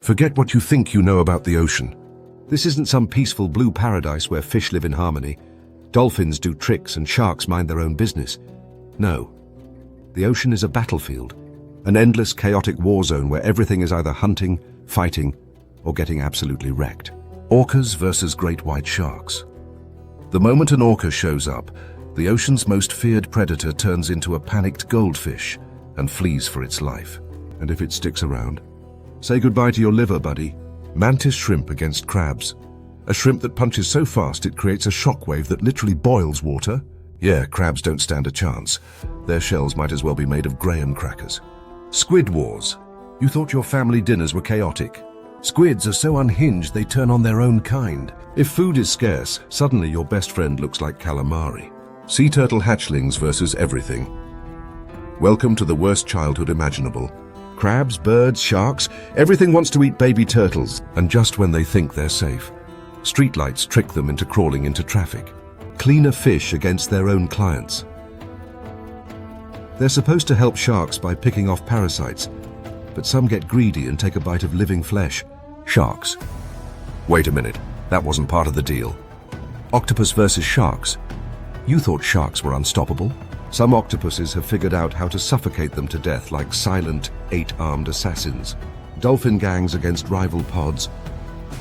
Forget what you think you know about the ocean. This isn't some peaceful blue paradise where fish live in harmony. Dolphins do tricks and sharks mind their own business. No. The ocean is a battlefield, an endless chaotic war zone where everything is either hunting, fighting, or getting absolutely wrecked. Orcas versus great white sharks. The moment an orca shows up, the ocean's most feared predator turns into a panicked goldfish and flees for its life. And if it sticks around, say goodbye to your liver, buddy. Mantis shrimp against crabs. A shrimp that punches so fast it creates a shockwave that literally boils water. Yeah, crabs don't stand a chance. Their shells might as well be made of graham crackers. Squid wars. You thought your family dinners were chaotic. Squids are so unhinged they turn on their own kind. If food is scarce, suddenly your best friend looks like calamari. Sea turtle hatchlings versus everything. Welcome to the worst childhood imaginable. Crabs, birds, sharks, everything wants to eat baby turtles, and just when they think they're safe. Streetlights trick them into crawling into traffic. Cleaner fish against their own clients. They're supposed to help sharks by picking off parasites, but some get greedy and take a bite of living flesh. Sharks. Wait a minute, that wasn't part of the deal. Octopus versus sharks. You thought sharks were unstoppable? Some octopuses have figured out how to suffocate them to death like silent, 8-armed assassins. Dolphin gangs against rival pods.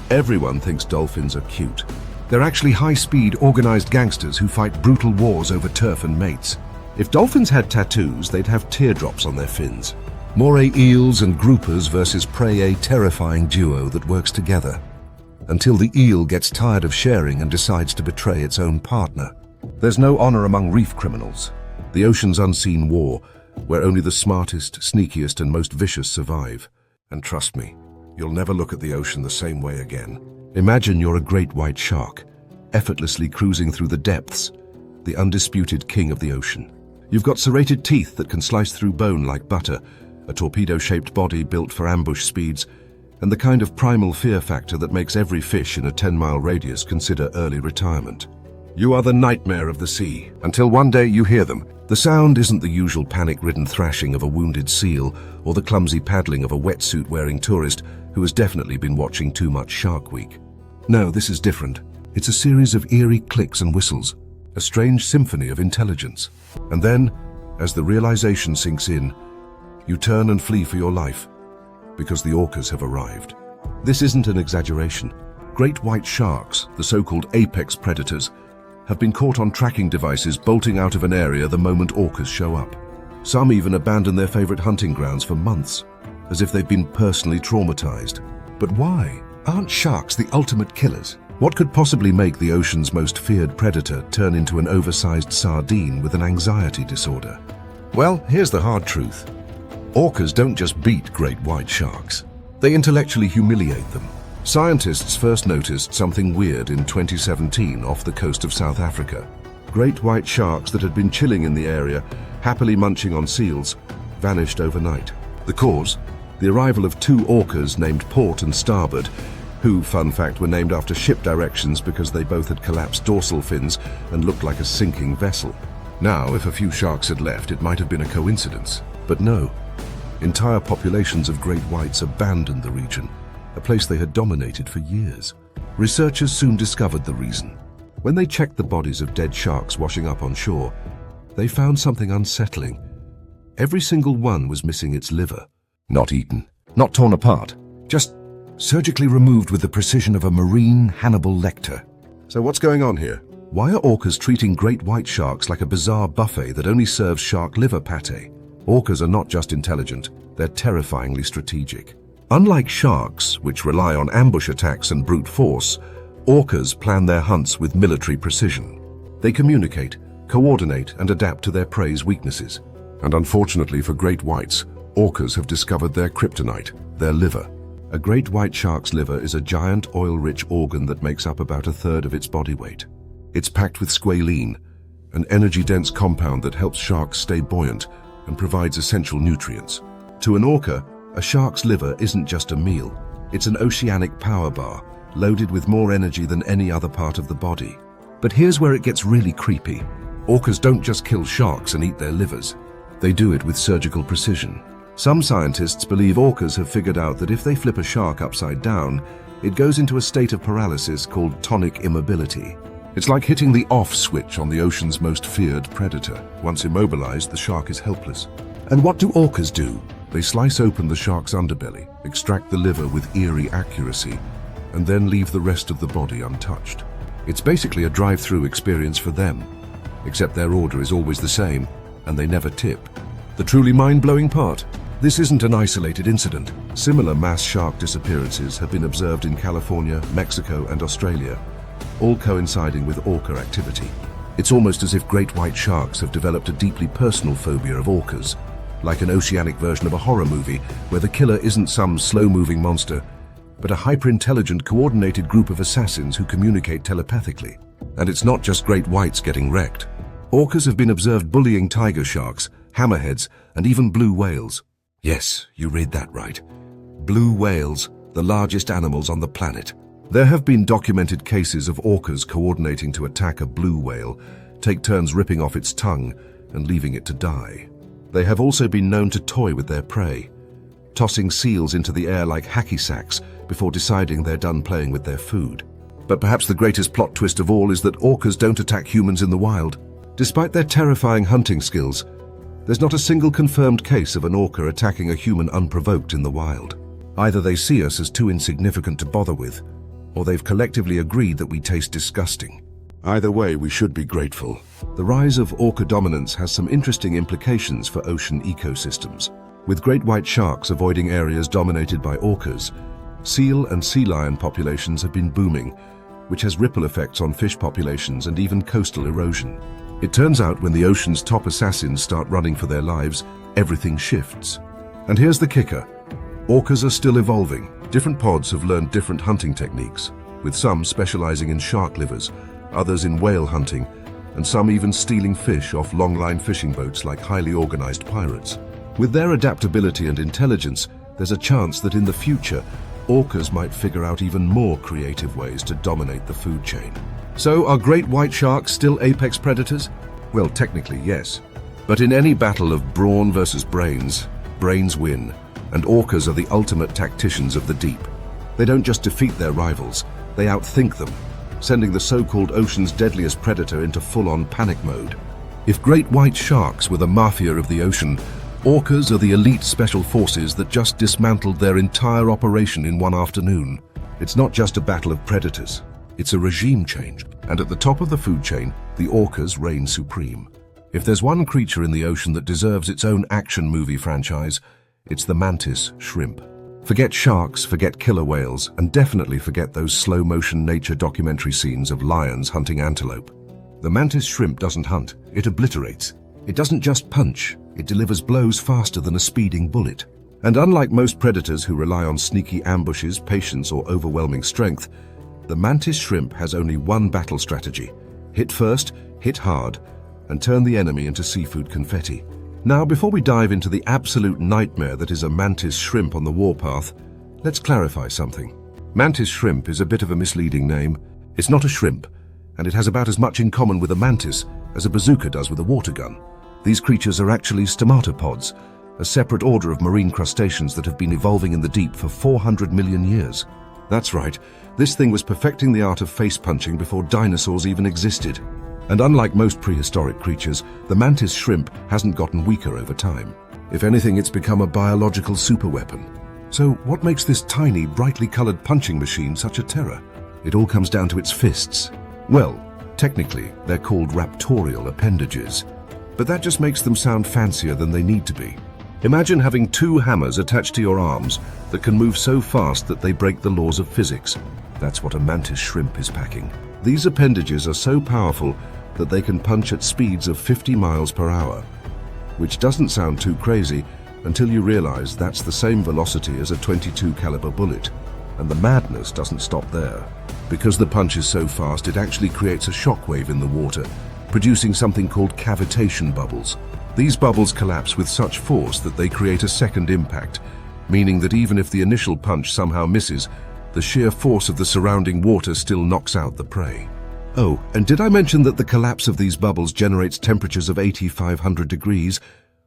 Everyone thinks dolphins are cute. They're actually high-speed, organized gangsters who fight brutal wars over turf and mates. If dolphins had tattoos, they'd have teardrops on their fins. Moray eels and groupers versus prey, a terrifying duo that works together. Until the eel gets tired of sharing and decides to betray its own partner. There's no honor among reef criminals. The ocean's unseen war, where only the smartest, sneakiest, and most vicious survive. And trust me, you'll never look at the ocean the same way again. Imagine you're a great white shark, effortlessly cruising through the depths, the undisputed king of the ocean. You've got serrated teeth that can slice through bone like butter, a torpedo-shaped body built for ambush speeds, and the kind of primal fear factor that makes every fish in a 10-mile radius consider early retirement. You are the nightmare of the sea, until one day you hear them. The sound isn't the usual panic-ridden thrashing of a wounded seal or the clumsy paddling of a wetsuit-wearing tourist who has definitely been watching too much Shark Week. No, this is different. It's a series of eerie clicks and whistles, a strange symphony of intelligence. And then, as the realization sinks in, you turn and flee for your life, because the orcas have arrived. This isn't an exaggeration. Great white sharks, the so-called apex predators, have been caught on tracking devices bolting out of an area the moment orcas show up. Some even abandon their favorite hunting grounds for months, as if they've been personally traumatized. But why? Aren't sharks the ultimate killers? What could possibly make the ocean's most feared predator turn into an oversized sardine with an anxiety disorder? Well, here's the hard truth. Orcas don't just beat great white sharks. They intellectually humiliate them. Scientists first noticed something weird in 2017 off the coast of South Africa. Great white sharks that had been chilling in the area, happily munching on seals, vanished overnight. The cause? The arrival of 2 orcas named Port and Starboard, who, fun fact, were named after ship directions because they both had collapsed dorsal fins and looked like a sinking vessel. Now, if a few sharks had left, it might have been a coincidence. But no. Entire populations of great whites abandoned the region, a place they had dominated for years. Researchers soon discovered the reason. When they checked the bodies of dead sharks washing up on shore, they found something unsettling. Every single one was missing its liver. Not eaten, not torn apart, just surgically removed with the precision of a marine Hannibal Lecter. So what's going on here? Why are orcas treating great white sharks like a bizarre buffet that only serves shark liver pate? Orcas are not just intelligent, they're terrifyingly strategic. Unlike sharks, which rely on ambush attacks and brute force, orcas plan their hunts with military precision. They communicate, coordinate, and adapt to their prey's weaknesses. And unfortunately for great whites, orcas have discovered their kryptonite, their liver. A great white shark's liver is a giant oil-rich organ that makes up about 1/3 of its body weight. It's packed with squalene, an energy-dense compound that helps sharks stay buoyant and provides essential nutrients. To an orca, a shark's liver isn't just a meal. It's an oceanic power bar, loaded with more energy than any other part of the body. But here's where it gets really creepy. Orcas don't just kill sharks and eat their livers. They do it with surgical precision. Some scientists believe orcas have figured out that if they flip a shark upside down, it goes into a state of paralysis called tonic immobility. It's like hitting the off switch on the ocean's most feared predator. Once immobilized, the shark is helpless. And what do orcas do? They slice open the shark's underbelly, extract the liver with eerie accuracy, and then leave the rest of the body untouched. It's basically a drive-through experience for them, except their order is always the same, and they never tip. The truly mind-blowing part? This isn't an isolated incident. Similar mass shark disappearances have been observed in California, Mexico, and Australia, all coinciding with orca activity. It's almost as if great white sharks have developed a deeply personal phobia of orcas, like an oceanic version of a horror movie where the killer isn't some slow-moving monster, but a hyper-intelligent, coordinated group of assassins who communicate telepathically. And it's not just great whites getting wrecked. Orcas have been observed bullying tiger sharks, hammerheads, and even blue whales. Yes, you read that right. Blue whales, the largest animals on the planet. There have been documented cases of orcas coordinating to attack a blue whale, take turns ripping off its tongue and leaving it to die. They have also been known to toy with their prey, tossing seals into the air like hacky sacks before deciding they're done playing with their food. But perhaps the greatest plot twist of all is that orcas don't attack humans in the wild. Despite their terrifying hunting skills, there's not a single confirmed case of an orca attacking a human unprovoked in the wild. Either they see us as too insignificant to bother with, or they've collectively agreed that we taste disgusting. Either way, we should be grateful. The rise of orca dominance has some interesting implications for ocean ecosystems. With great white sharks avoiding areas dominated by orcas, seal and sea lion populations have been booming, which has ripple effects on fish populations and even coastal erosion. It turns out when the ocean's top assassins start running for their lives, everything shifts. And here's the kicker. Orcas are still evolving. Different pods have learned different hunting techniques, with some specializing in shark livers, others in whale hunting, and some even stealing fish off long-line fishing boats like highly organized pirates. With their adaptability and intelligence, there's a chance that in the future, orcas might figure out even more creative ways to dominate the food chain. So, are great white sharks still apex predators? Well, technically, yes. But in any battle of brawn versus brains, brains win, and orcas are the ultimate tacticians of the deep. They don't just defeat their rivals, they outthink them, sending the so-called ocean's deadliest predator into full-on panic mode. If great white sharks were the mafia of the ocean, orcas are the elite special forces that just dismantled their entire operation in one afternoon. It's not just a battle of predators, it's a regime change. And at the top of the food chain, the orcas reign supreme. If there's one creature in the ocean that deserves its own action movie franchise, it's the mantis shrimp. Forget sharks, forget killer whales, and definitely forget those slow-motion nature documentary scenes of lions hunting antelope. The mantis shrimp doesn't hunt, it obliterates. It doesn't just punch, it delivers blows faster than a speeding bullet. And unlike most predators who rely on sneaky ambushes, patience, or overwhelming strength, the mantis shrimp has only one battle strategy: hit first, hit hard, and turn the enemy into seafood confetti. Now, before we dive into the absolute nightmare that is a mantis shrimp on the warpath, let's clarify something. Mantis shrimp is a bit of a misleading name. It's not a shrimp, and it has about as much in common with a mantis as a bazooka does with a water gun. These creatures are actually stomatopods, a separate order of marine crustaceans that have been evolving in the deep for 400 million years. That's right, this thing was perfecting the art of face punching before dinosaurs even existed. And unlike most prehistoric creatures, the mantis shrimp hasn't gotten weaker over time. If anything, it's become a biological superweapon. So what makes this tiny, brightly colored punching machine such a terror? It all comes down to its fists. Well, technically, they're called raptorial appendages, but that just makes them sound fancier than they need to be. Imagine having two hammers attached to your arms that can move so fast that they break the laws of physics. That's what a mantis shrimp is packing. These appendages are so powerful that they can punch at speeds of 50 miles per hour, which doesn't sound too crazy until you realize that's the same velocity as a .22 caliber bullet. And the madness doesn't stop there. Because the punch is so fast, it actually creates a shockwave in the water, producing something called cavitation bubbles. These bubbles collapse with such force that they create a second impact, meaning that even if the initial punch somehow misses, the sheer force of the surrounding water still knocks out the prey. Oh, and did I mention that the collapse of these bubbles generates temperatures of 8,500 degrees,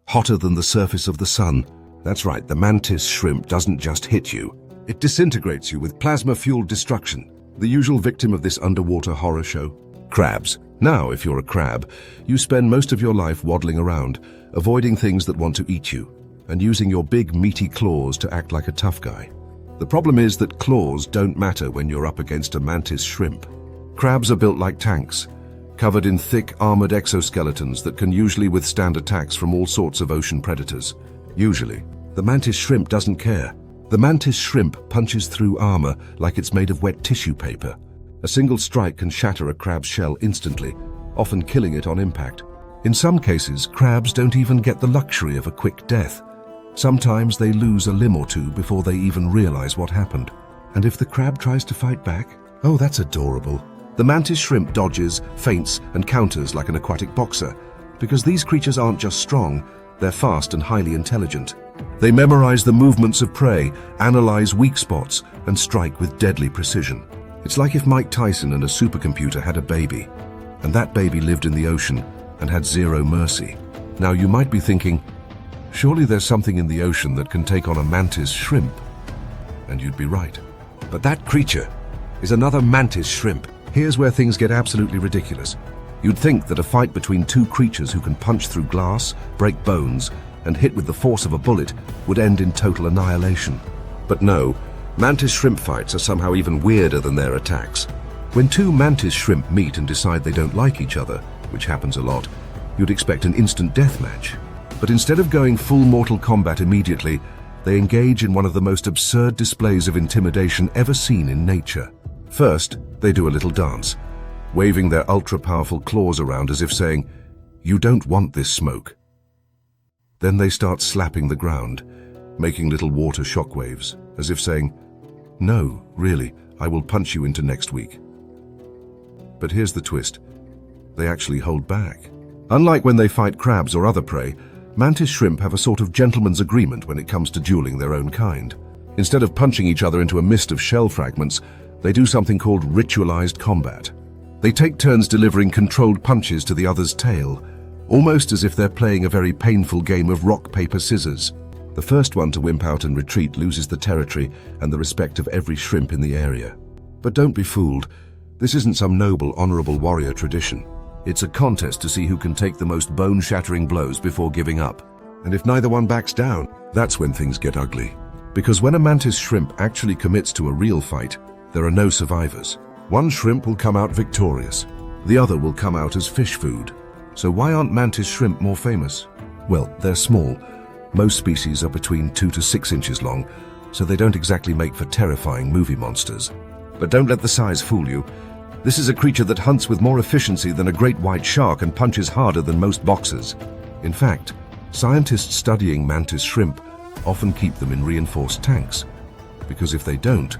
hotter than the surface of the sun? That's right, the mantis shrimp doesn't just hit you. It disintegrates you with plasma-fueled destruction. The usual victim of this underwater horror show? Crabs. Now, if you're a crab, you spend most of your life waddling around, avoiding things that want to eat you, and using your big meaty claws to act like a tough guy. The problem is that claws don't matter when you're up against a mantis shrimp. Crabs are built like tanks, covered in thick, armored exoskeletons that can usually withstand attacks from all sorts of ocean predators. Usually. The mantis shrimp doesn't care. The mantis shrimp punches through armor like it's made of wet tissue paper. A single strike can shatter a crab's shell instantly, often killing it on impact. In some cases, crabs don't even get the luxury of a quick death. Sometimes they lose a limb or two before they even realize what happened. And if the crab tries to fight back, oh, that's adorable. The mantis shrimp dodges, feints, and counters like an aquatic boxer, because these creatures aren't just strong, they're fast and highly intelligent. They memorize the movements of prey, analyze weak spots, and strike with deadly precision. It's like if Mike Tyson and a supercomputer had a baby, and that baby lived in the ocean and had zero mercy. Now you might be thinking, surely there's something in the ocean that can take on a mantis shrimp. And you'd be right. But that creature is another mantis shrimp. Here's where things get absolutely ridiculous. You'd think that a fight between two creatures who can punch through glass, break bones, and hit with the force of a bullet would end in total annihilation. But no, mantis shrimp fights are somehow even weirder than their attacks. When two mantis shrimp meet and decide they don't like each other, which happens a lot, you'd expect an instant death match. But instead of going full Mortal Kombat immediately, they engage in one of the most absurd displays of intimidation ever seen in nature. First, they do a little dance, waving their ultra-powerful claws around as if saying, "You don't want this smoke." Then they start slapping the ground, making little water shockwaves, as if saying, "No, really, I will punch you into next week." But here's the twist. They actually hold back. Unlike when they fight crabs or other prey, mantis shrimp have a sort of gentleman's agreement when it comes to dueling their own kind. Instead of punching each other into a mist of shell fragments, they do something called ritualized combat. They take turns delivering controlled punches to the other's tail, almost as if they're playing a very painful game of rock, paper, scissors. The first one to wimp out and retreat loses the territory and the respect of every shrimp in the area. But don't be fooled. This isn't some noble, honorable warrior tradition. It's a contest to see who can take the most bone-shattering blows before giving up. And if neither one backs down, that's when things get ugly. Because when a mantis shrimp actually commits to a real fight, there are no survivors. One shrimp will come out victorious. The other will come out as fish food. So why aren't mantis shrimp more famous? Well, they're small. Most species are between 2 to 6 inches long, so they don't exactly make for terrifying movie monsters. But don't let the size fool you. This is a creature that hunts with more efficiency than a great white shark and punches harder than most boxers. In fact, scientists studying mantis shrimp often keep them in reinforced tanks, because if they don't,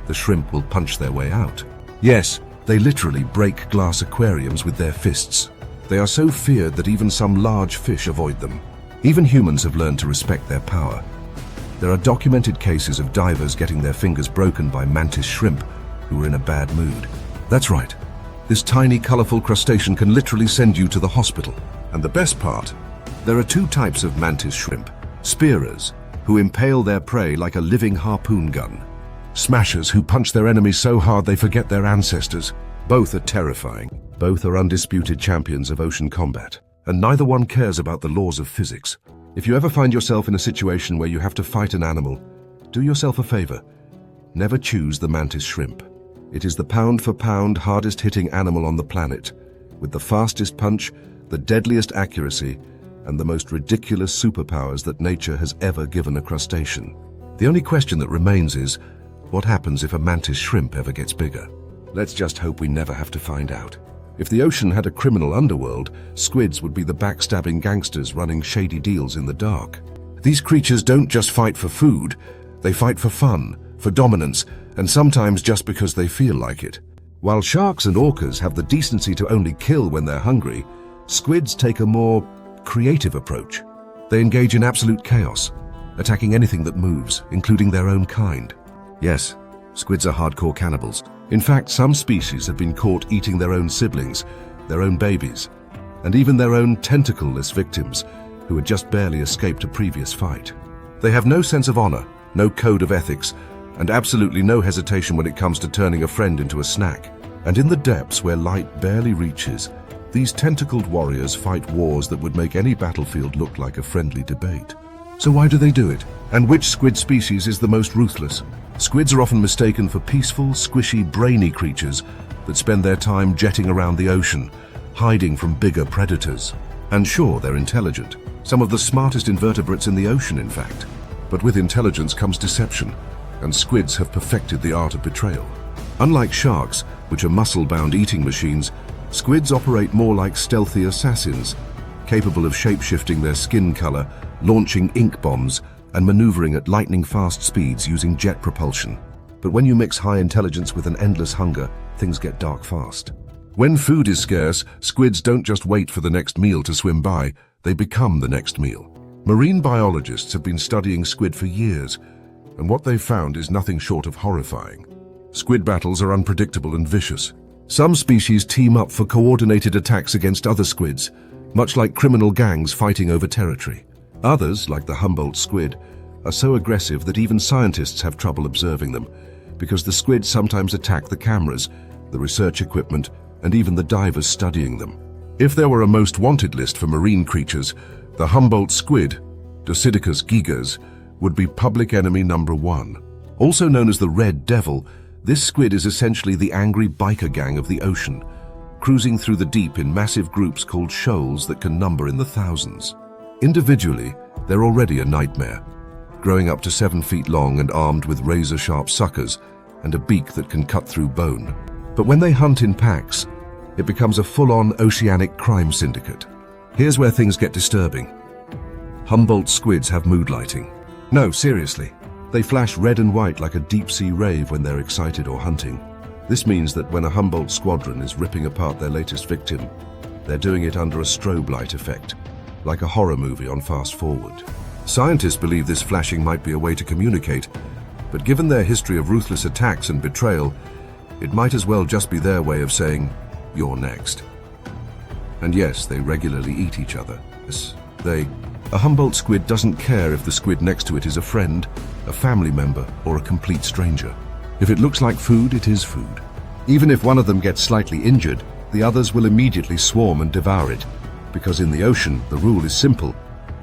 the shrimp will punch their way out. Yes, they literally break glass aquariums with their fists. They are so feared that even some large fish avoid them. Even humans have learned to respect their power. There are documented cases of divers getting their fingers broken by mantis shrimp who were in a bad mood. That's right. This tiny, colorful crustacean can literally send you to the hospital. And the best part, there are 2 types of mantis shrimp. Spearers, who impale their prey like a living harpoon gun. Smashers, who punch their enemies so hard they forget their ancestors. Both are terrifying. Both are undisputed champions of ocean combat. And neither one cares about the laws of physics. If you ever find yourself in a situation where you have to fight an animal, do yourself a favor. Never choose the mantis shrimp. It is the pound-for-pound hardest-hitting animal on the planet, with the fastest punch, the deadliest accuracy, and the most ridiculous superpowers that nature has ever given a crustacean. The only question that remains is, what happens if a mantis shrimp ever gets bigger? Let's just hope we never have to find out. If the ocean had a criminal underworld, squids would be the backstabbing gangsters running shady deals in the dark. These creatures don't just fight for food, they fight for fun, for dominance, and sometimes just because they feel like it. While sharks and orcas have the decency to only kill when they're hungry, squids take a more creative approach. They engage in absolute chaos, attacking anything that moves, including their own kind. Yes, squids are hardcore cannibals. In fact, some species have been caught eating their own siblings, their own babies, and even their own tentacleless victims who had just barely escaped a previous fight. They have no sense of honor, no code of ethics, and absolutely no hesitation when it comes to turning a friend into a snack. And in the depths where light barely reaches, these tentacled warriors fight wars that would make any battlefield look like a friendly debate. So why do they do it? And which squid species is the most ruthless? Squids are often mistaken for peaceful, squishy, brainy creatures that spend their time jetting around the ocean, hiding from bigger predators. And sure, they're intelligent. Some of the smartest invertebrates in the ocean, in fact. But with intelligence comes deception, and squids have perfected the art of betrayal. Unlike sharks, which are muscle-bound eating machines, squids operate more like stealthy assassins, capable of shape-shifting their skin color, launching ink bombs, and maneuvering at lightning-fast speeds using jet propulsion. But when you mix high intelligence with an endless hunger, things get dark fast. When food is scarce, squids don't just wait for the next meal to swim by, they become the next meal. Marine biologists have been studying squid for years, and what they've found is nothing short of horrifying. Squid battles are unpredictable and vicious. Some species team up for coordinated attacks against other squids, much like criminal gangs fighting over territory. Others, like the Humboldt squid, are so aggressive that even scientists have trouble observing them, because the squid sometimes attack the cameras, the research equipment, and even the divers studying them. If there were a most wanted list for marine creatures, the Humboldt squid, Dosidicus gigas, would be public enemy number 1. Also known as the Red Devil, this squid is essentially the angry biker gang of the ocean, cruising through the deep in massive groups called shoals that can number in the thousands. Individually, they're already a nightmare, growing up to 7 feet long and armed with razor-sharp suckers and a beak that can cut through bone. But when they hunt in packs, it becomes a full-on oceanic crime syndicate. Here's where things get disturbing. Humboldt squids have mood lighting. No, seriously. They flash red and white like a deep-sea rave when they're excited or hunting. This means that when a Humboldt squadron is ripping apart their latest victim, they're doing it under a strobe light effect, like a horror movie on fast forward. Scientists believe this flashing might be a way to communicate, but given their history of ruthless attacks and betrayal, it might as well just be their way of saying, "You're next." And yes, they regularly eat each other. A Humboldt squid doesn't care if the squid next to it is a friend, a family member, or a complete stranger. If it looks like food, it is food. Even if one of them gets slightly injured, the others will immediately swarm and devour it, because in the ocean, the rule is simple.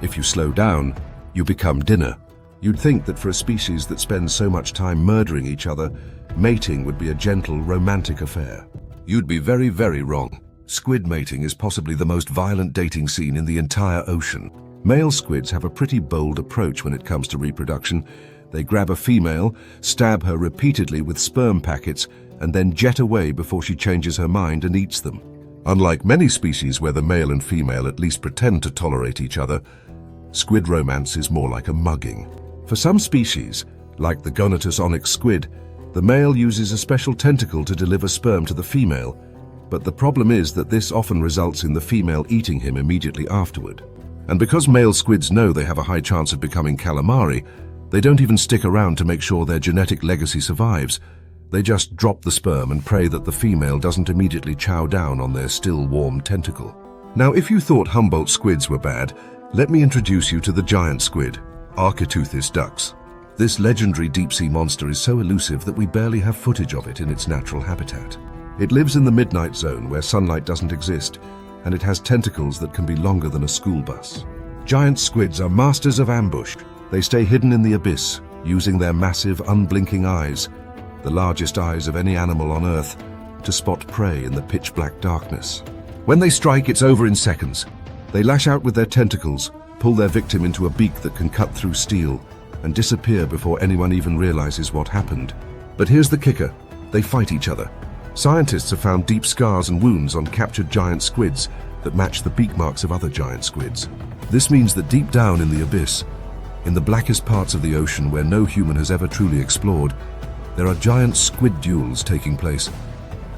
If you slow down, you become dinner. You'd think that for a species that spends so much time murdering each other, mating would be a gentle, romantic affair. You'd be very, very wrong. Squid mating is possibly the most violent dating scene in the entire ocean. Male squids have a pretty bold approach when it comes to reproduction. They grab a female, stab her repeatedly with sperm packets, and then jet away before she changes her mind and eats them. Unlike many species where the male and female at least pretend to tolerate each other, squid romance is more like a mugging. For some species, like the Gonotus onyx squid, the male uses a special tentacle to deliver sperm to the female, but the problem is that this often results in the female eating him immediately afterward. And because male squids know they have a high chance of becoming calamari, they don't even stick around to make sure their genetic legacy survives. They just drop the sperm and pray that the female doesn't immediately chow down on their still warm tentacle. Now, if you thought Humboldt squids were bad, let me introduce you to the giant squid, Architeuthis dux. This legendary deep-sea monster is so elusive that we barely have footage of it in its natural habitat. It lives in the midnight zone where sunlight doesn't exist, and it has tentacles that can be longer than a school bus. Giant squids are masters of ambush. They stay hidden in the abyss, using their massive, unblinking eyes, the largest eyes of any animal on Earth, to spot prey in the pitch-black darkness. When they strike, it's over in seconds. They lash out with their tentacles, pull their victim into a beak that can cut through steel, and disappear before anyone even realizes what happened. But here's the kicker. They fight each other. Scientists have found deep scars and wounds on captured giant squids that match the beak marks of other giant squids. This means that deep down in the abyss, in the blackest parts of the ocean where no human has ever truly explored, there are giant squid duels taking place.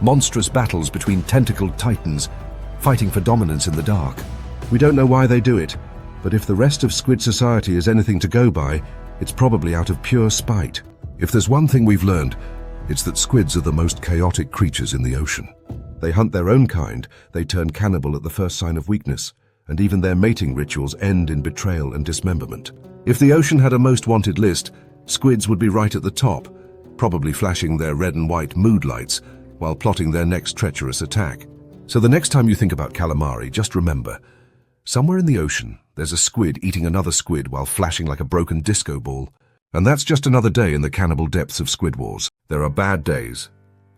Monstrous battles between tentacled titans, fighting for dominance in the dark. We don't know why they do it, but if the rest of squid society is anything to go by, it's probably out of pure spite. If there's one thing we've learned, it's that squids are the most chaotic creatures in the ocean. They hunt their own kind, they turn cannibal at the first sign of weakness, and even their mating rituals end in betrayal and dismemberment. If the ocean had a most wanted list, squids would be right at the top, probably flashing their red and white mood lights while plotting their next treacherous attack. So the next time you think about calamari, just remember, somewhere in the ocean, there's a squid eating another squid while flashing like a broken disco ball. And that's just another day in the cannibal depths of Squid Wars. There are bad days,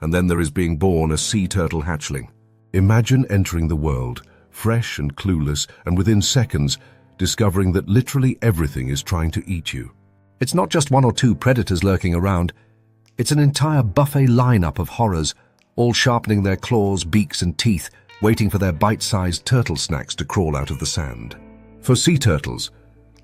and then there is being born a sea turtle hatchling. Imagine entering the world, fresh and clueless, and within seconds, discovering that literally everything is trying to eat you. It's not just one or two predators lurking around. It's an entire buffet lineup of horrors, all sharpening their claws, beaks, and teeth, waiting for their bite-sized turtle snacks to crawl out of the sand. For sea turtles,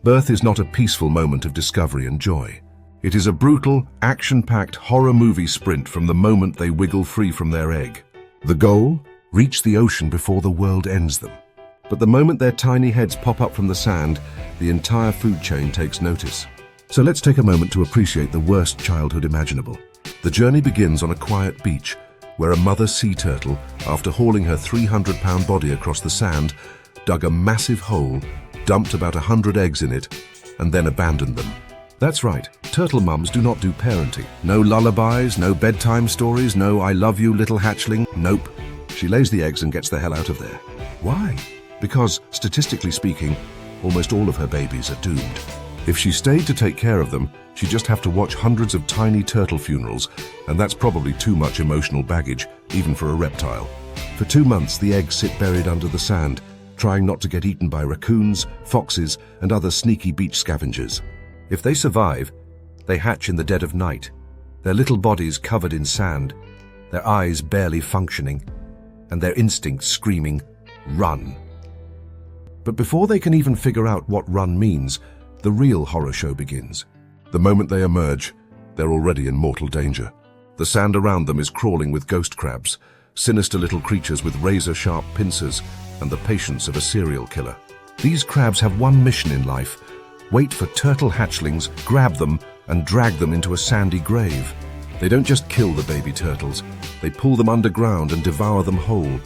birth is not a peaceful moment of discovery and joy. It is a brutal, action-packed horror movie sprint from the moment they wiggle free from their egg. The goal? Reach the ocean before the world ends them. But the moment their tiny heads pop up from the sand, the entire food chain takes notice. So let's take a moment to appreciate the worst childhood imaginable. The journey begins on a quiet beach, where a mother sea turtle, after hauling her 300-pound body across the sand, dug a massive hole, dumped about 100 eggs in it, and then abandoned them. That's right, turtle mums do not do parenting. No lullabies, no bedtime stories, no I love you little hatchling, nope. She lays the eggs and gets the hell out of there. Why? Because, statistically speaking, almost all of her babies are doomed. If she stayed to take care of them, she'd just have to watch hundreds of tiny turtle funerals, and that's probably too much emotional baggage, even for a reptile. For 2 months, the eggs sit buried under the sand, trying not to get eaten by raccoons, foxes, and other sneaky beach scavengers. If they survive, they hatch in the dead of night, their little bodies covered in sand, their eyes barely functioning, and their instincts screaming, "Run." But before they can even figure out what run means, the real horror show begins. The moment they emerge, they're already in mortal danger. The sand around them is crawling with ghost crabs, sinister little creatures with razor-sharp pincers, and the patience of a serial killer. These crabs have one mission in life: wait for turtle hatchlings, grab them, and drag them into a sandy grave. They don't just kill the baby turtles, they pull them underground and devour them whole,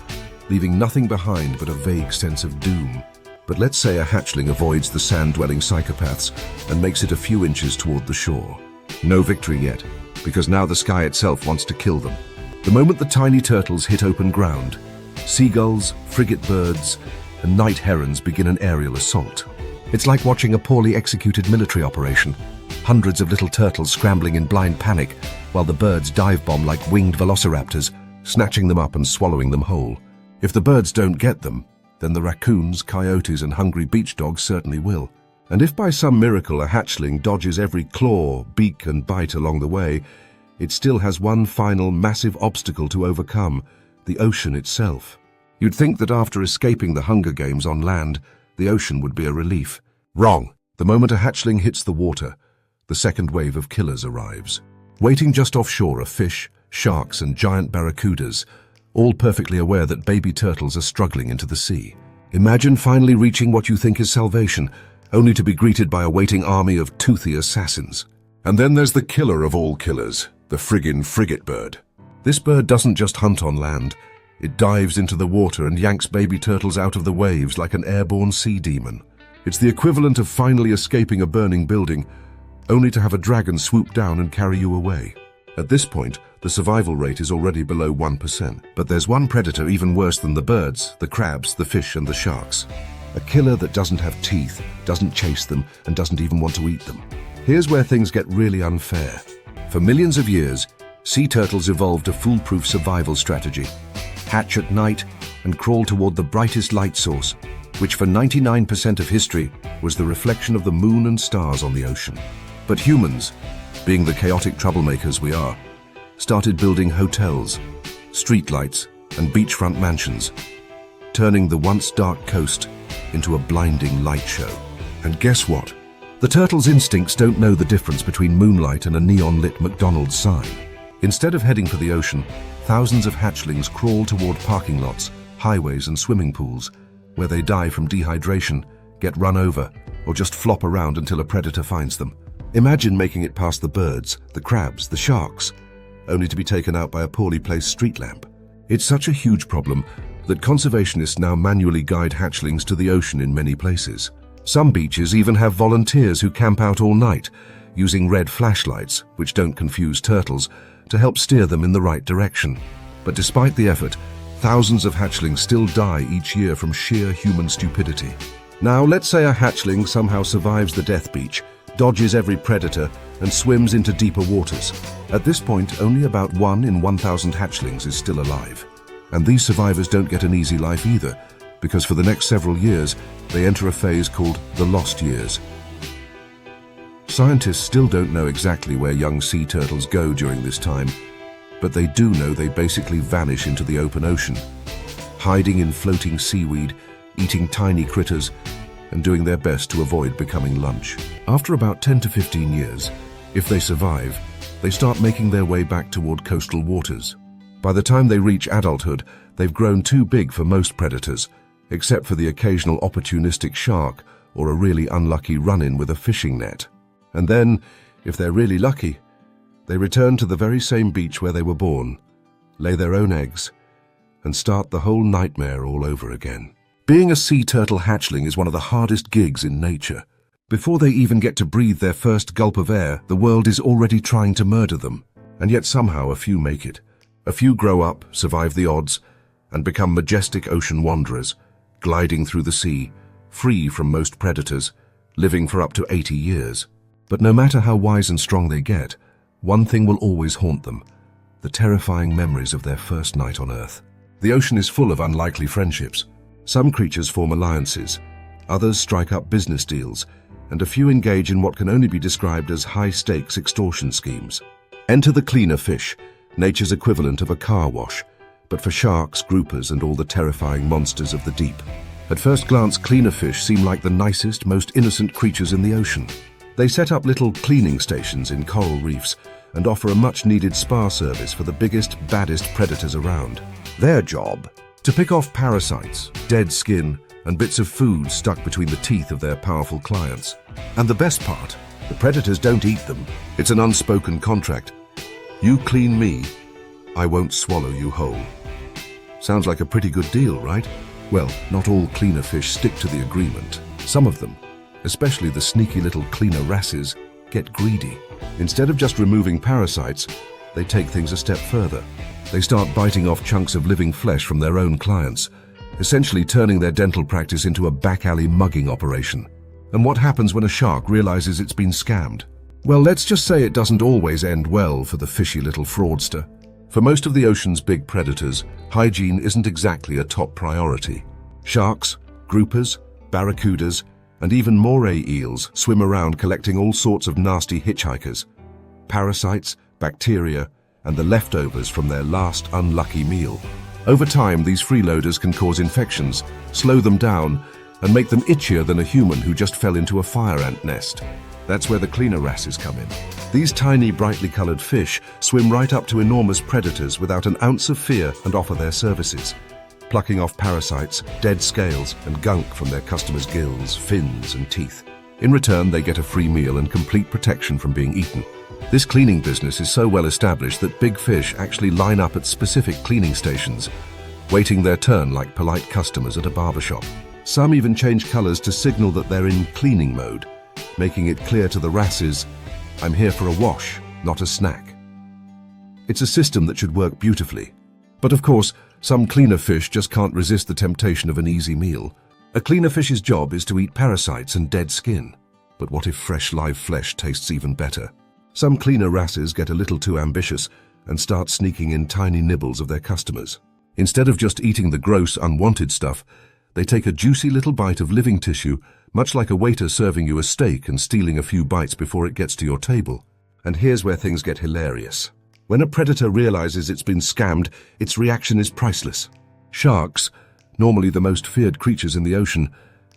leaving nothing behind but a vague sense of doom. But let's say a hatchling avoids the sand-dwelling psychopaths and makes it a few inches toward the shore. No victory yet, because now the sky itself wants to kill them. The moment the tiny turtles hit open ground, seagulls, frigate birds, and night herons begin an aerial assault. It's like watching a poorly executed military operation. Hundreds of little turtles scrambling in blind panic, while the birds dive-bomb like winged velociraptors, snatching them up and swallowing them whole. If the birds don't get them, then the raccoons, coyotes, and hungry beach dogs certainly will. And if by some miracle a hatchling dodges every claw, beak, and bite along the way, it still has one final massive obstacle to overcome: the ocean itself. You'd think that after escaping the Hunger Games on land, the ocean would be a relief. Wrong. The moment a hatchling hits the water, the second wave of killers arrives. Waiting just offshore are fish, sharks, and giant barracudas, all perfectly aware that baby turtles are struggling into the sea. Imagine finally reaching what you think is salvation, only to be greeted by a waiting army of toothy assassins. And then there's the killer of all killers, the friggin' frigate bird. This bird doesn't just hunt on land, it dives into the water and yanks baby turtles out of the waves like an airborne sea demon. It's the equivalent of finally escaping a burning building, only to have a dragon swoop down and carry you away. At this point, the survival rate is already below 1%. But there's one predator even worse than the birds, the crabs, the fish, and the sharks. A killer that doesn't have teeth, doesn't chase them, and doesn't even want to eat them. Here's where things get really unfair. For millions of years, sea turtles evolved a foolproof survival strategy: hatch at night and crawl toward the brightest light source, which for 99% of history was the reflection of the moon and stars on the ocean. But humans, being the chaotic troublemakers we are, started building hotels, streetlights, and beachfront mansions, turning the once dark coast into a blinding light show. And guess what? The turtles' instincts don't know the difference between moonlight and a neon-lit McDonald's sign. Instead of heading for the ocean, thousands of hatchlings crawl toward parking lots, highways, and swimming pools, where they die from dehydration, get run over, or just flop around until a predator finds them. Imagine making it past the birds, the crabs, the sharks, only to be taken out by a poorly placed street lamp. It's such a huge problem that conservationists now manually guide hatchlings to the ocean in many places. Some beaches even have volunteers who camp out all night, using red flashlights, which don't confuse turtles, to help steer them in the right direction. But despite the effort, thousands of hatchlings still die each year from sheer human stupidity. Now, let's say a hatchling somehow survives the death beach, dodges every predator, and swims into deeper waters. At this point, only about 1 in 1,000 hatchlings is still alive. And these survivors don't get an easy life either, because for the next several years, they enter a phase called the lost years. Scientists still don't know exactly where young sea turtles go during this time, but they do know they basically vanish into the open ocean, hiding in floating seaweed, eating tiny critters, and doing their best to avoid becoming lunch. After about 10 to 15 years, if they survive, they start making their way back toward coastal waters. By the time they reach adulthood, they've grown too big for most predators, except for the occasional opportunistic shark or a really unlucky run-in with a fishing net. And then, if they're really lucky, they return to the very same beach where they were born, lay their own eggs, and start the whole nightmare all over again. Being a sea turtle hatchling is one of the hardest gigs in nature. Before they even get to breathe their first gulp of air, the world is already trying to murder them. And yet somehow a few make it. A few grow up, survive the odds, and become majestic ocean wanderers, gliding through the sea, free from most predators, living for up to 80 years. But no matter how wise and strong they get, one thing will always haunt them: the terrifying memories of their first night on Earth. The ocean is full of unlikely friendships. Some creatures form alliances, others strike up business deals, and a few engage in what can only be described as high-stakes extortion schemes. Enter the cleaner fish, nature's equivalent of a car wash, but for sharks, groupers, and all the terrifying monsters of the deep. At first glance, cleaner fish seem like the nicest, most innocent creatures in the ocean. They set up little cleaning stations in coral reefs and offer a much-needed spa service for the biggest, baddest predators around. Their job? To pick off parasites, dead skin, and bits of food stuck between the teeth of their powerful clients. And the best part, the predators don't eat them. It's an unspoken contract. You clean me, I won't swallow you whole. Sounds like a pretty good deal, right? Well, not all cleaner fish stick to the agreement. Some of them, especially the sneaky little cleaner wrasses, get greedy. Instead of just removing parasites, they take things a step further. They start biting off chunks of living flesh from their own clients, essentially turning their dental practice into a back-alley mugging operation. And what happens when a shark realizes it's been scammed? Well, let's just say it doesn't always end well for the fishy little fraudster. For most of the ocean's big predators, hygiene isn't exactly a top priority. Sharks, groupers, barracudas, and even Moray eels swim around collecting all sorts of nasty hitchhikers, parasites, bacteria, and the leftovers from their last unlucky meal. Over time, these freeloaders can cause infections, slow them down, and make them itchier than a human who just fell into a fire ant nest. That's where the cleaner wrasses come in. These tiny, brightly colored fish swim right up to enormous predators without an ounce of fear and offer their services, plucking off parasites, dead scales, and gunk from their customers' gills, fins, and teeth. In return, they get a free meal and complete protection from being eaten. This cleaning business is so well established that big fish actually line up at specific cleaning stations, waiting their turn like polite customers at a barbershop. Some even change colors to signal that they're in cleaning mode, making it clear to the wrasses, I'm here for a wash, not a snack. It's a system that should work beautifully. But of course, some cleaner fish just can't resist the temptation of an easy meal. A cleaner fish's job is to eat parasites and dead skin. But what if fresh live flesh tastes even better? Some cleaner wrasses get a little too ambitious and start sneaking in tiny nibbles of their customers. Instead of just eating the gross, unwanted stuff, they take a juicy little bite of living tissue, much like a waiter serving you a steak and stealing a few bites before it gets to your table. And here's where things get hilarious. When a predator realizes it's been scammed, its reaction is priceless. Sharks, normally the most feared creatures in the ocean,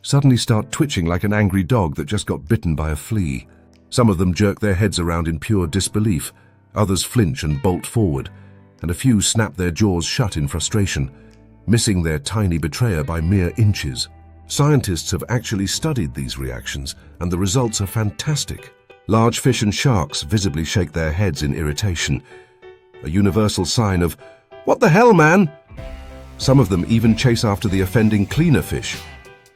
suddenly start twitching like an angry dog that just got bitten by a flea. Some of them jerk their heads around in pure disbelief, others flinch and bolt forward, and a few snap their jaws shut in frustration, missing their tiny betrayer by mere inches. Scientists have actually studied these reactions, and the results are fantastic. Large fish and sharks visibly shake their heads in irritation, a universal sign of, "What the hell, man?" Some of them even chase after the offending cleaner fish,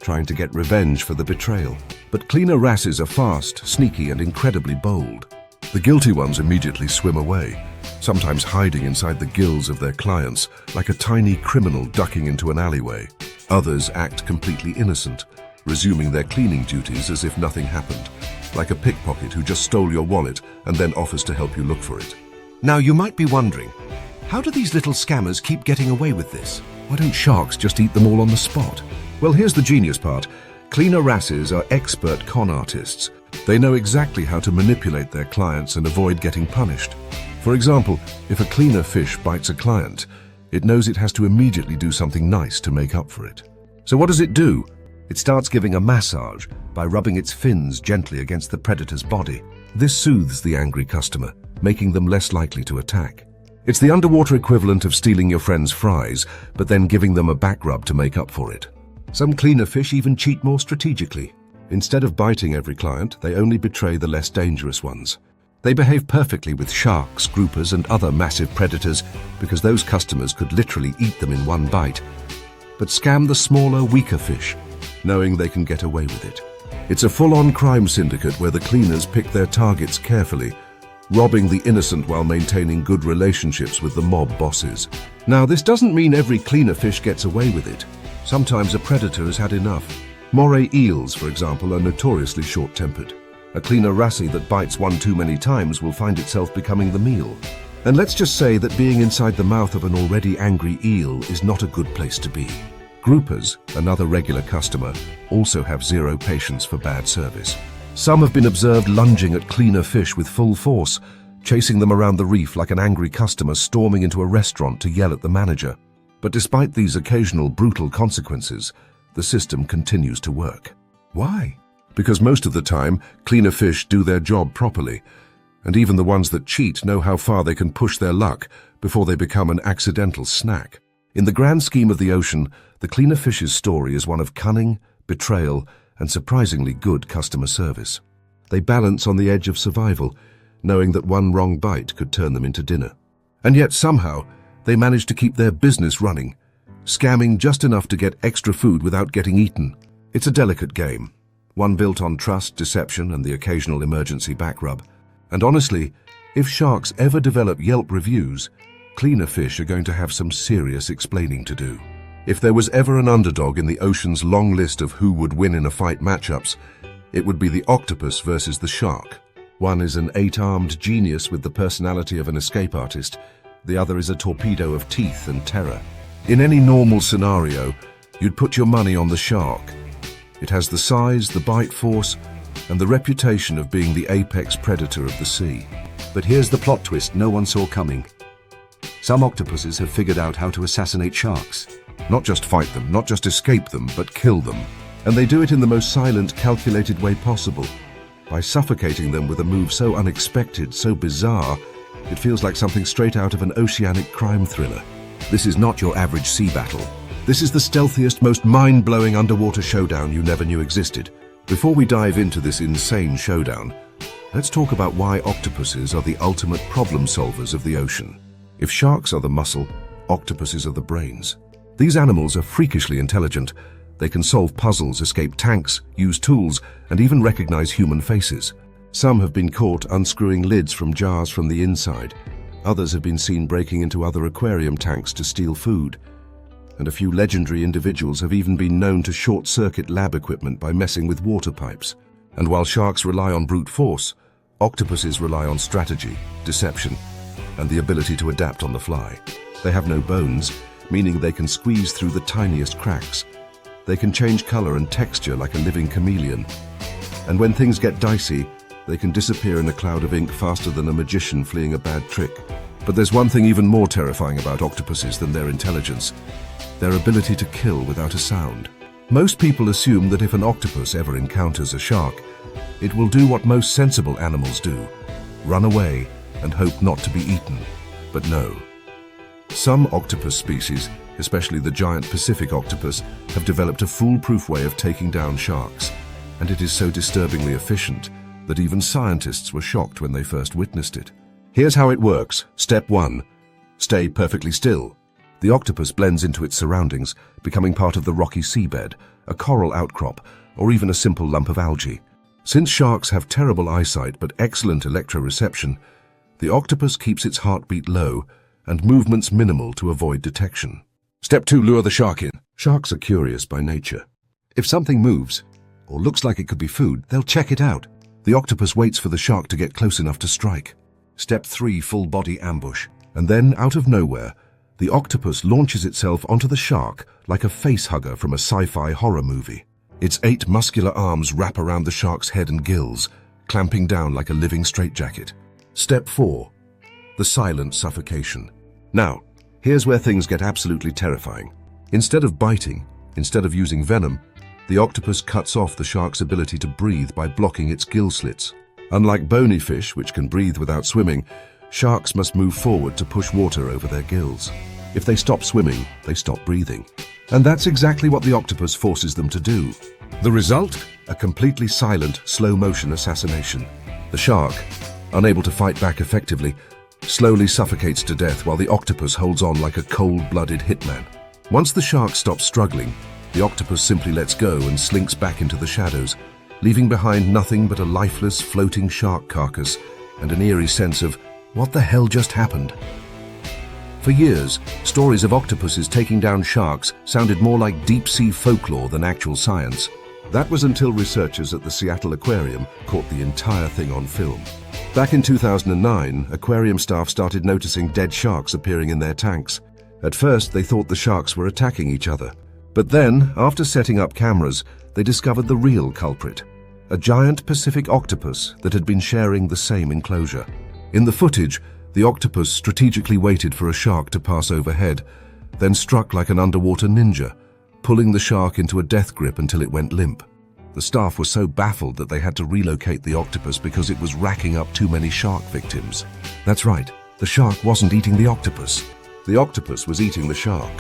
trying to get revenge for the betrayal. But cleaner wrasses are fast, sneaky, and incredibly bold. The guilty ones immediately swim away, sometimes hiding inside the gills of their clients, like a tiny criminal ducking into an alleyway. Others act completely innocent, resuming their cleaning duties as if nothing happened, like a pickpocket who just stole your wallet and then offers to help you look for it. Now you might be wondering, how do these little scammers keep getting away with this? Why don't sharks just eat them all on the spot? Well, here's the genius part. Cleaner wrasses are expert con artists. They know exactly how to manipulate their clients and avoid getting punished. For example, if a cleaner fish bites a client, it knows it has to immediately do something nice to make up for it. So what does it do? It starts giving a massage by rubbing its fins gently against the predator's body. This soothes the angry customer, making them less likely to attack. It's the underwater equivalent of stealing your friend's fries, but then giving them a back rub to make up for it. Some cleaner fish even cheat more strategically. Instead of biting every client, they only betray the less dangerous ones. They behave perfectly with sharks, groupers, and other massive predators because those customers could literally eat them in one bite, but scam the smaller, weaker fish, knowing they can get away with it. It's a full-on crime syndicate where the cleaners pick their targets carefully, robbing the innocent while maintaining good relationships with the mob bosses. Now, this doesn't mean every cleaner fish gets away with it. Sometimes a predator has had enough. Moray eels, for example, are notoriously short-tempered. A cleaner wrassie that bites one too many times will find itself becoming the meal. And let's just say that being inside the mouth of an already angry eel is not a good place to be. Groupers, another regular customer, also have zero patience for bad service. Some have been observed lunging at cleaner fish with full force, chasing them around the reef like an angry customer storming into a restaurant to yell at the manager. But despite these occasional brutal consequences, the system continues to work. Why? Because most of the time, cleaner fish do their job properly, and even the ones that cheat know how far they can push their luck before they become an accidental snack. In the grand scheme of the ocean, the cleaner fish's story is one of cunning, betrayal, and surprisingly good customer service. They balance on the edge of survival, knowing that one wrong bite could turn them into dinner. And yet somehow, they manage to keep their business running, scamming just enough to get extra food without getting eaten. It's a delicate game, one built on trust, deception, and the occasional emergency back rub. And honestly, if sharks ever develop Yelp reviews, cleaner fish are going to have some serious explaining to do. If there was ever an underdog in the ocean's long list of who would win in a fight matchups, it would be the octopus versus the shark. One is an 8-armed genius with the personality of an escape artist. The other is a torpedo of teeth and terror. In any normal scenario, you'd put your money on the shark. It has the size, the bite force, and the reputation of being the apex predator of the sea. But here's the plot twist no one saw coming. Some octopuses have figured out how to assassinate sharks. Not just fight them, not just escape them, but kill them. And they do it in the most silent, calculated way possible, by suffocating them with a move so unexpected, so bizarre, it feels like something straight out of an oceanic crime thriller. This is not your average sea battle. This is the stealthiest, most mind-blowing underwater showdown you never knew existed. Before we dive into this insane showdown, let's talk about why octopuses are the ultimate problem solvers of the ocean. If sharks are the muscle, octopuses are the brains. These animals are freakishly intelligent. They can solve puzzles, escape tanks, use tools, and even recognize human faces. Some have been caught unscrewing lids from jars from the inside. Others have been seen breaking into other aquarium tanks to steal food. And a few legendary individuals have even been known to short-circuit lab equipment by messing with water pipes. And while sharks rely on brute force, octopuses rely on strategy, deception, and the ability to adapt on the fly. They have no bones, meaning they can squeeze through the tiniest cracks. They can change color and texture like a living chameleon. And when things get dicey, they can disappear in a cloud of ink faster than a magician fleeing a bad trick. But there's one thing even more terrifying about octopuses than their intelligence: their ability to kill without a sound. Most people assume that if an octopus ever encounters a shark, it will do what most sensible animals do: run away and hope not to be eaten. But no. Some octopus species, especially the giant Pacific octopus, have developed a foolproof way of taking down sharks, and it is so disturbingly efficient that even scientists were shocked when they first witnessed it. Here's how it works. Step 1. Stay perfectly still. The octopus blends into its surroundings, becoming part of the rocky seabed, a coral outcrop, or even a simple lump of algae. Since sharks have terrible eyesight but excellent electroreception, the octopus keeps its heartbeat low and movements minimal to avoid detection. Step 2. Lure the shark in. Sharks are curious by nature. If something moves, or looks like it could be food, they'll check it out. The octopus waits for the shark to get close enough to strike. Step 3. Full body ambush. And then, out of nowhere, the octopus launches itself onto the shark like a facehugger from a sci-fi horror movie. Its 8 muscular arms wrap around the shark's head and gills, clamping down like a living straitjacket. Step 4. The silent suffocation. Now, here's where things get absolutely terrifying. Instead of biting, instead of using venom, the octopus cuts off the shark's ability to breathe by blocking its gill slits. Unlike bony fish, which can breathe without swimming, sharks must move forward to push water over their gills. If they stop swimming, they stop breathing. And that's exactly what the octopus forces them to do. The result? A completely silent, slow-motion assassination. The shark, unable to fight back effectively, slowly suffocates to death while the octopus holds on like a cold-blooded hitman. Once the shark stops struggling, the octopus simply lets go and slinks back into the shadows, leaving behind nothing but a lifeless, floating shark carcass and an eerie sense of, what the hell just happened? For years, stories of octopuses taking down sharks sounded more like deep-sea folklore than actual science. That was until researchers at the Seattle Aquarium caught the entire thing on film. Back in 2009, aquarium staff started noticing dead sharks appearing in their tanks. At first, they thought the sharks were attacking each other. But then, after setting up cameras, they discovered the real culprit, a giant Pacific octopus that had been sharing the same enclosure. In the footage, the octopus strategically waited for a shark to pass overhead, then struck like an underwater ninja, pulling the shark into a death grip until it went limp. The staff were so baffled that they had to relocate the octopus because it was racking up too many shark victims. That's right, the shark wasn't eating the octopus. The octopus was eating the shark.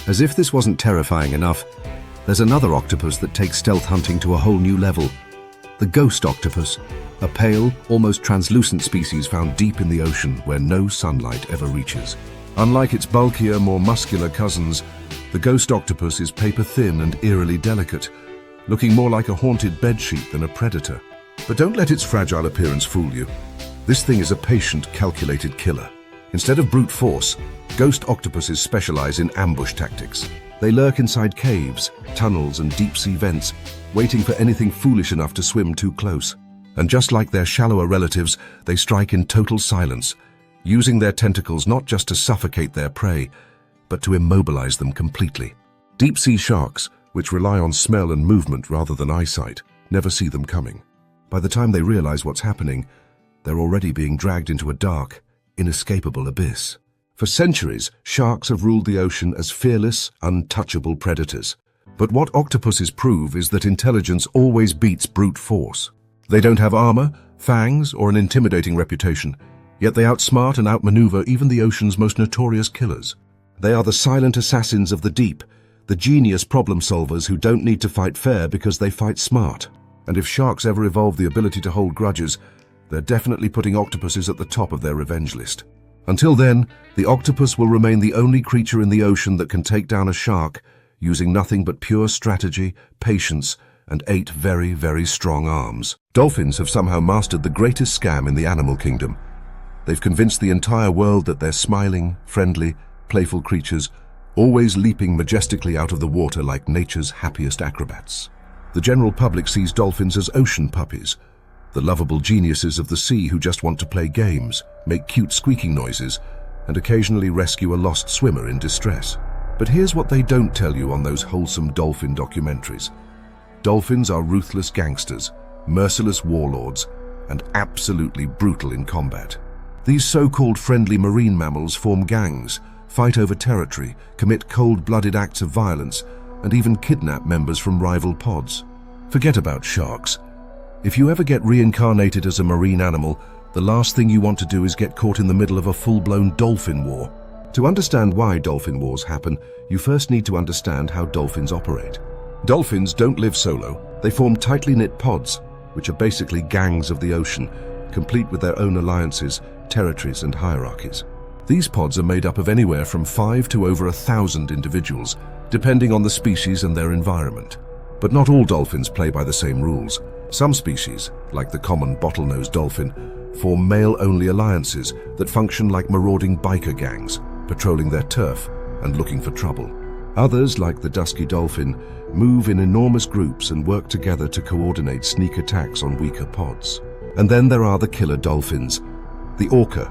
As if this wasn't terrifying enough, there's another octopus that takes stealth hunting to a whole new level. The ghost octopus, a pale, almost translucent species found deep in the ocean where no sunlight ever reaches. Unlike its bulkier, more muscular cousins, the ghost octopus is paper-thin and eerily delicate, looking more like a haunted bedsheet than a predator. But don't let its fragile appearance fool you. This thing is a patient, calculated killer. Instead of brute force, ghost octopuses specialize in ambush tactics. They lurk inside caves, tunnels, and deep-sea vents, waiting for anything foolish enough to swim too close. And just like their shallower relatives, they strike in total silence, using their tentacles not just to suffocate their prey, but to immobilize them completely. Deep-sea sharks, which rely on smell and movement rather than eyesight, never see them coming. By the time they realize what's happening, they're already being dragged into a dark, inescapable abyss. For centuries, sharks have ruled the ocean as fearless, untouchable predators. But what octopuses prove is that intelligence always beats brute force. They don't have armor, fangs, or an intimidating reputation, yet they outsmart and outmaneuver even the ocean's most notorious killers. They are the silent assassins of the deep, the genius problem solvers who don't need to fight fair because they fight smart. And if sharks ever evolve the ability to hold grudges, they're definitely putting octopuses at the top of their revenge list. Until then, the octopus will remain the only creature in the ocean that can take down a shark using nothing but pure strategy, patience, and 8 very, very strong arms. Dolphins have somehow mastered the greatest scam in the animal kingdom. They've convinced the entire world that they're smiling, friendly, playful creatures, always leaping majestically out of the water like nature's happiest acrobats. The general public sees dolphins as ocean puppies, the lovable geniuses of the sea who just want to play games, make cute squeaking noises, and occasionally rescue a lost swimmer in distress. But here's what they don't tell you on those wholesome dolphin documentaries. Dolphins are ruthless gangsters, merciless warlords, and absolutely brutal in combat. These so-called friendly marine mammals form gangs, fight over territory, commit cold-blooded acts of violence, and even kidnap members from rival pods. Forget about sharks. If you ever get reincarnated as a marine animal, the last thing you want to do is get caught in the middle of a full-blown dolphin war. To understand why dolphin wars happen, you first need to understand how dolphins operate. Dolphins don't live solo. They form tightly knit pods, which are basically gangs of the ocean, complete with their own alliances, territories, and hierarchies. These pods are made up of anywhere from 5 to over 1,000 individuals, depending on the species and their environment. But not all dolphins play by the same rules. Some species, like the common bottlenose dolphin, form male-only alliances that function like marauding biker gangs, patrolling their turf and looking for trouble. Others, like the dusky dolphin, move in enormous groups and work together to coordinate sneak attacks on weaker pods. And then there are the killer dolphins, the orca,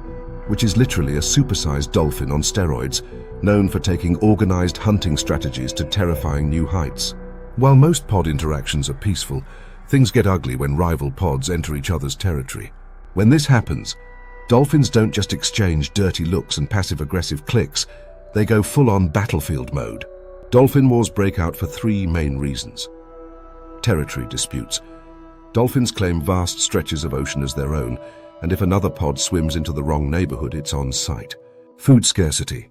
which is literally a supersized dolphin on steroids, known for taking organized hunting strategies to terrifying new heights. While most pod interactions are peaceful, things get ugly when rival pods enter each other's territory. When this happens, dolphins don't just exchange dirty looks and passive-aggressive clicks, they go full-on battlefield mode. Dolphin wars break out for three main reasons. Territory disputes. Dolphins claim vast stretches of ocean as their own, and if another pod swims into the wrong neighborhood, it's on sight. Food scarcity.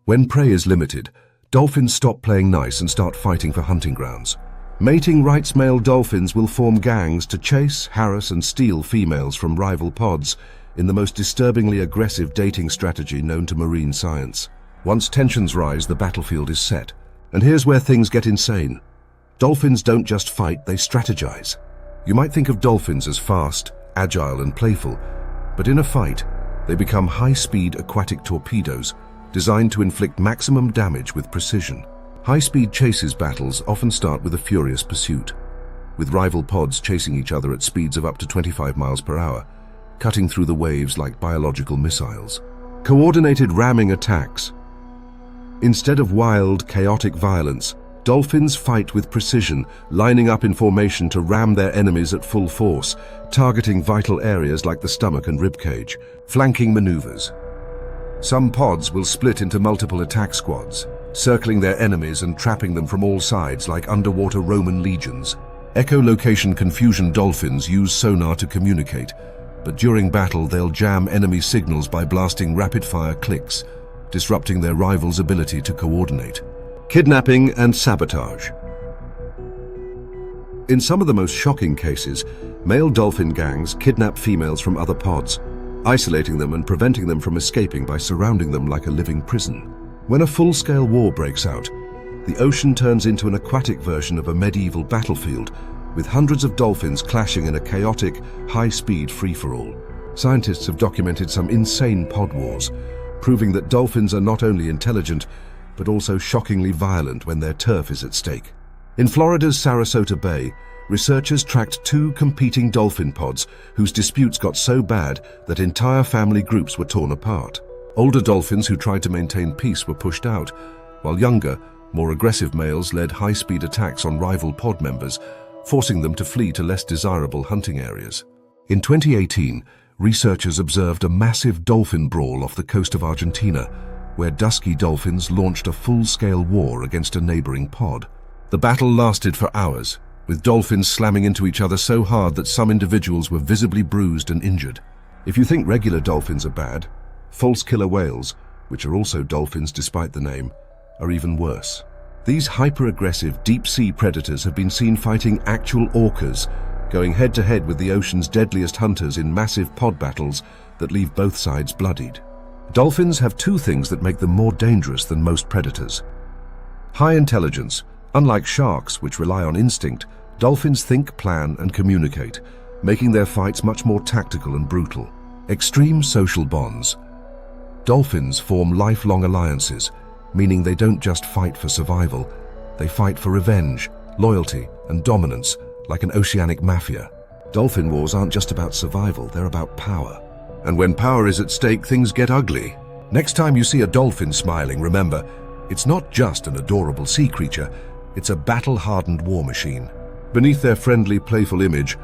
When prey is limited, dolphins stop playing nice and start fighting for hunting grounds. Mating rights male dolphins will form gangs to chase, harass, and steal females from rival pods in the most disturbingly aggressive dating strategy known to marine science. Once tensions rise, the battlefield is set. And here's where things get insane. Dolphins don't just fight, they strategize. You might think of dolphins as fast, agile, and playful, but in a fight, they become high-speed aquatic torpedoes designed to inflict maximum damage with precision. High-speed chases battles often start with a furious pursuit, with rival pods chasing each other at speeds of up to 25 miles per hour, cutting through the waves like biological missiles. Coordinated ramming attacks. Instead of wild, chaotic violence, dolphins fight with precision, lining up in formation to ram their enemies at full force, targeting vital areas like the stomach and ribcage. Flanking maneuvers. Some pods will split into multiple attack squads, circling their enemies and trapping them from all sides like underwater Roman legions. Echolocation confusion dolphins use sonar to communicate, but during battle they'll jam enemy signals by blasting rapid-fire clicks, disrupting their rivals' ability to coordinate. Kidnapping and sabotage. In some of the most shocking cases, male dolphin gangs kidnap females from other pods, isolating them and preventing them from escaping by surrounding them like a living prison. When a full-scale war breaks out, the ocean turns into an aquatic version of a medieval battlefield, with hundreds of dolphins clashing in a chaotic, high-speed free-for-all. Scientists have documented some insane pod wars, proving that dolphins are not only intelligent, but also shockingly violent when their turf is at stake. In Florida's Sarasota Bay, researchers tracked two competing dolphin pods whose disputes got so bad that entire family groups were torn apart. Older dolphins who tried to maintain peace were pushed out, while younger, more aggressive males led high-speed attacks on rival pod members, forcing them to flee to less desirable hunting areas. In 2018, researchers observed a massive dolphin brawl off the coast of Argentina, where dusky dolphins launched a full-scale war against a neighboring pod. The battle lasted for hours, with dolphins slamming into each other so hard that some individuals were visibly bruised and injured. If you think regular dolphins are bad, false killer whales, which are also dolphins despite the name, are even worse. These hyper-aggressive deep-sea predators have been seen fighting actual orcas, going head-to-head with the ocean's deadliest hunters in massive pod battles that leave both sides bloodied. Dolphins have two things that make them more dangerous than most predators. High intelligence. Unlike sharks, which rely on instinct, dolphins think, plan, and communicate, making their fights much more tactical and brutal. Extreme social bonds. Dolphins form lifelong alliances, meaning they don't just fight for survival, they fight for revenge, loyalty, and dominance, like an oceanic mafia. Dolphin wars aren't just about survival, they're about power. And when power is at stake, things get ugly. Next time you see a dolphin smiling, remember, it's not just an adorable sea creature, it's a battle-hardened war machine. Beneath their friendly, playful image,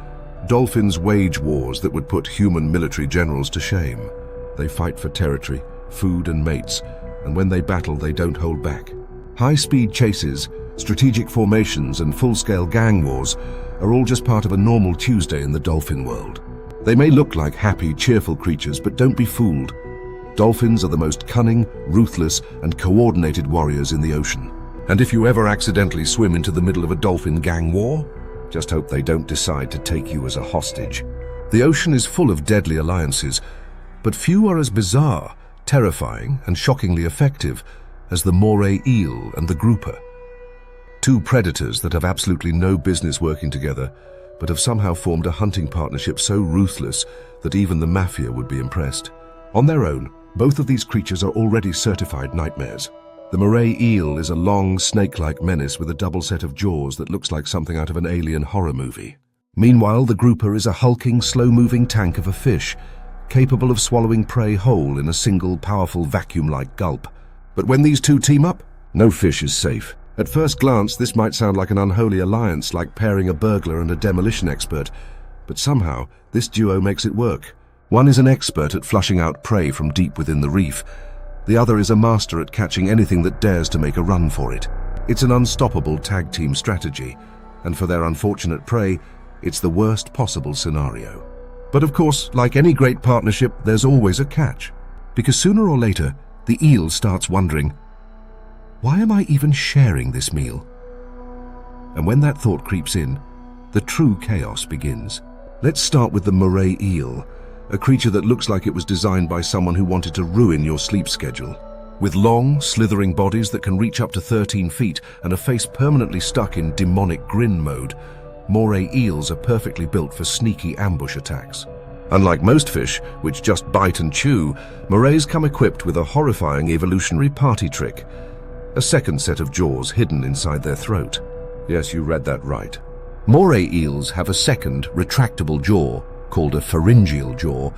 dolphins wage wars that would put human military generals to shame. They fight for territory, food, and mates, and when they battle, they don't hold back. High-speed chases, strategic formations, and full-scale gang wars are all just part of a normal Tuesday in the dolphin world. They may look like happy, cheerful creatures, but don't be fooled. Dolphins are the most cunning, ruthless, and coordinated warriors in the ocean. And if you ever accidentally swim into the middle of a dolphin gang war, just hope they don't decide to take you as a hostage. The ocean is full of deadly alliances, but few are as bizarre, terrifying, and shockingly effective as the Moray eel and the grouper. Two predators that have absolutely no business working together, but have somehow formed a hunting partnership so ruthless that even the mafia would be impressed. On their own, both of these creatures are already certified nightmares. The Moray eel is a long, snake-like menace with a double set of jaws that looks like something out of an alien horror movie. Meanwhile, the grouper is a hulking, slow-moving tank of a fish, capable of swallowing prey whole in a single, powerful vacuum-like gulp. But when these two team up, no fish is safe. At first glance, this might sound like an unholy alliance, like pairing a burglar and a demolition expert, but somehow, this duo makes it work. One is an expert at flushing out prey from deep within the reef. The other is a master at catching anything that dares to make a run for it. It's an unstoppable tag team strategy, and for their unfortunate prey, it's the worst possible scenario. But of course, like any great partnership, there's always a catch. Because sooner or later, the eel starts wondering, why am I even sharing this meal? And when that thought creeps in, the true chaos begins. Let's start with the Moray eel, a creature that looks like it was designed by someone who wanted to ruin your sleep schedule. With long, slithering bodies that can reach up to 13 feet and a face permanently stuck in demonic grin mode, Moray eels are perfectly built for sneaky ambush attacks. Unlike most fish, which just bite and chew, Morays come equipped with a horrifying evolutionary party trick, a second set of jaws hidden inside their throat. Yes, you read that right. Moray eels have a second, retractable jaw, called a pharyngeal jaw,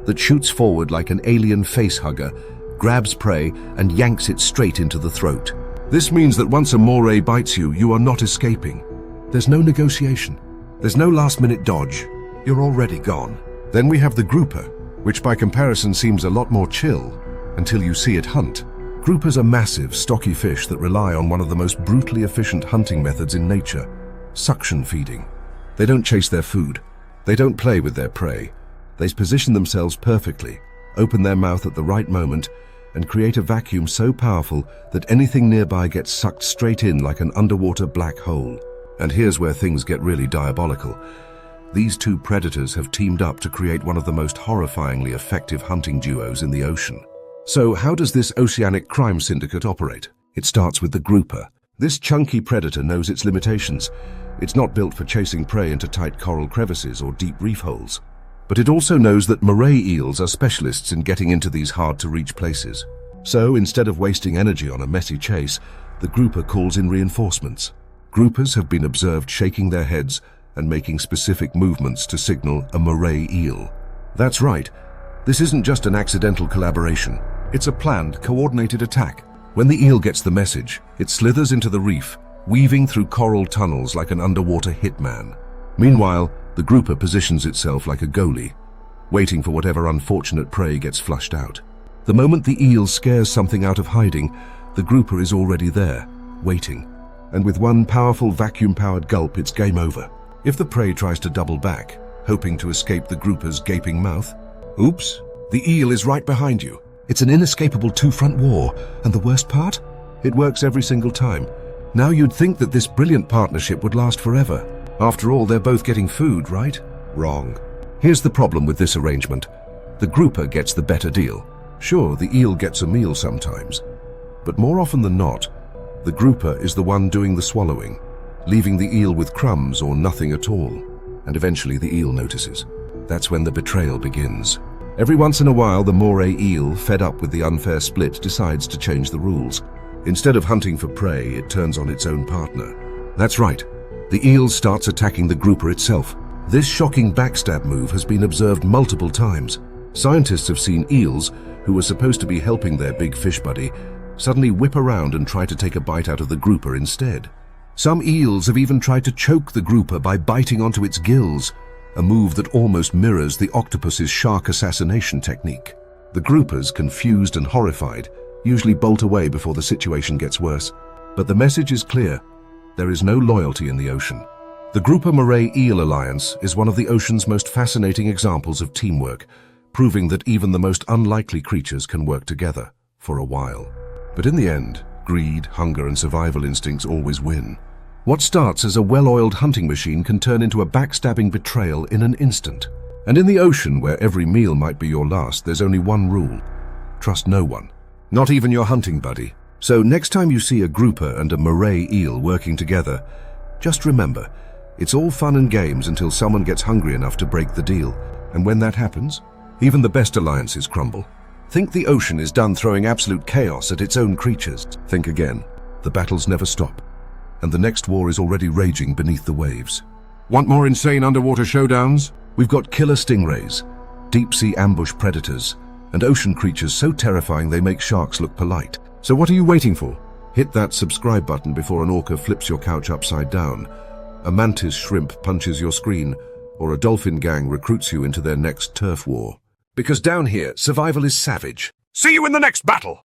that shoots forward like an alien facehugger, grabs prey, and yanks it straight into the throat. This means that once a Moray bites you, you are not escaping. There's no negotiation. There's no last-minute dodge. You're already gone. Then we have the grouper, which by comparison seems a lot more chill, until you see it hunt. Groupers are massive, stocky fish that rely on one of the most brutally efficient hunting methods in nature, suction feeding. They don't chase their food. They don't play with their prey. They position themselves perfectly, open their mouth at the right moment, and create a vacuum so powerful that anything nearby gets sucked straight in like an underwater black hole. And here's where things get really diabolical. These two predators have teamed up to create one of the most horrifyingly effective hunting duos in the ocean. So how does this oceanic crime syndicate operate? It starts with the grouper. This chunky predator knows its limitations. It's not built for chasing prey into tight coral crevices or deep reef holes. But it also knows that Moray eels are specialists in getting into these hard-to-reach places. So instead of wasting energy on a messy chase, the grouper calls in reinforcements. Groupers have been observed shaking their heads and making specific movements to signal a Moray eel. That's right. This isn't just an accidental collaboration. It's a planned, coordinated attack. When the eel gets the message, it slithers into the reef, weaving through coral tunnels like an underwater hitman. Meanwhile, the grouper positions itself like a goalie, waiting for whatever unfortunate prey gets flushed out. The moment the eel scares something out of hiding, the grouper is already there, waiting. And with one powerful vacuum-powered gulp, it's game over. If the prey tries to double back, hoping to escape the grouper's gaping mouth, oops, the eel is right behind you. It's an inescapable two-front war, and the worst part? It works every single time. Now you'd think that this brilliant partnership would last forever. After all, they're both getting food, right? Wrong. Here's the problem with this arrangement. The grouper gets the better deal. Sure, the eel gets a meal sometimes, but more often than not, the grouper is the one doing the swallowing, leaving the eel with crumbs or nothing at all. And eventually the eel notices. That's when the betrayal begins. Every once in a while, the Moray eel, fed up with the unfair split, decides to change the rules. Instead of hunting for prey, it turns on its own partner. That's right. The eel starts attacking the grouper itself. This shocking backstab move has been observed multiple times. Scientists have seen eels, who were supposed to be helping their big fish buddy, suddenly whip around and try to take a bite out of the grouper instead. Some eels have even tried to choke the grouper by biting onto its gills, a move that almost mirrors the octopus's shark assassination technique. The groupers, confused and horrified, usually bolt away before the situation gets worse. But the message is clear. There is no loyalty in the ocean. The Grouper-Moray Eel Alliance is one of the ocean's most fascinating examples of teamwork, proving that even the most unlikely creatures can work together for a while. But in the end, greed, hunger, and survival instincts always win. What starts as a well-oiled hunting machine can turn into a backstabbing betrayal in an instant. And in the ocean, where every meal might be your last, there's only one rule. Trust no one. Not even your hunting buddy. So next time you see a grouper and a Moray eel working together, just remember, it's all fun and games until someone gets hungry enough to break the deal. And when that happens, even the best alliances crumble. Think the ocean is done throwing absolute chaos at its own creatures. Think again. The battles never stop, and the next war is already raging beneath the waves. Want more insane underwater showdowns? We've got killer stingrays, deep-sea ambush predators, and ocean creatures so terrifying they make sharks look polite. So what are you waiting for? Hit that subscribe button before an orca flips your couch upside down, a mantis shrimp punches your screen, or a dolphin gang recruits you into their next turf war. Because down here, survival is savage. See you in the next battle!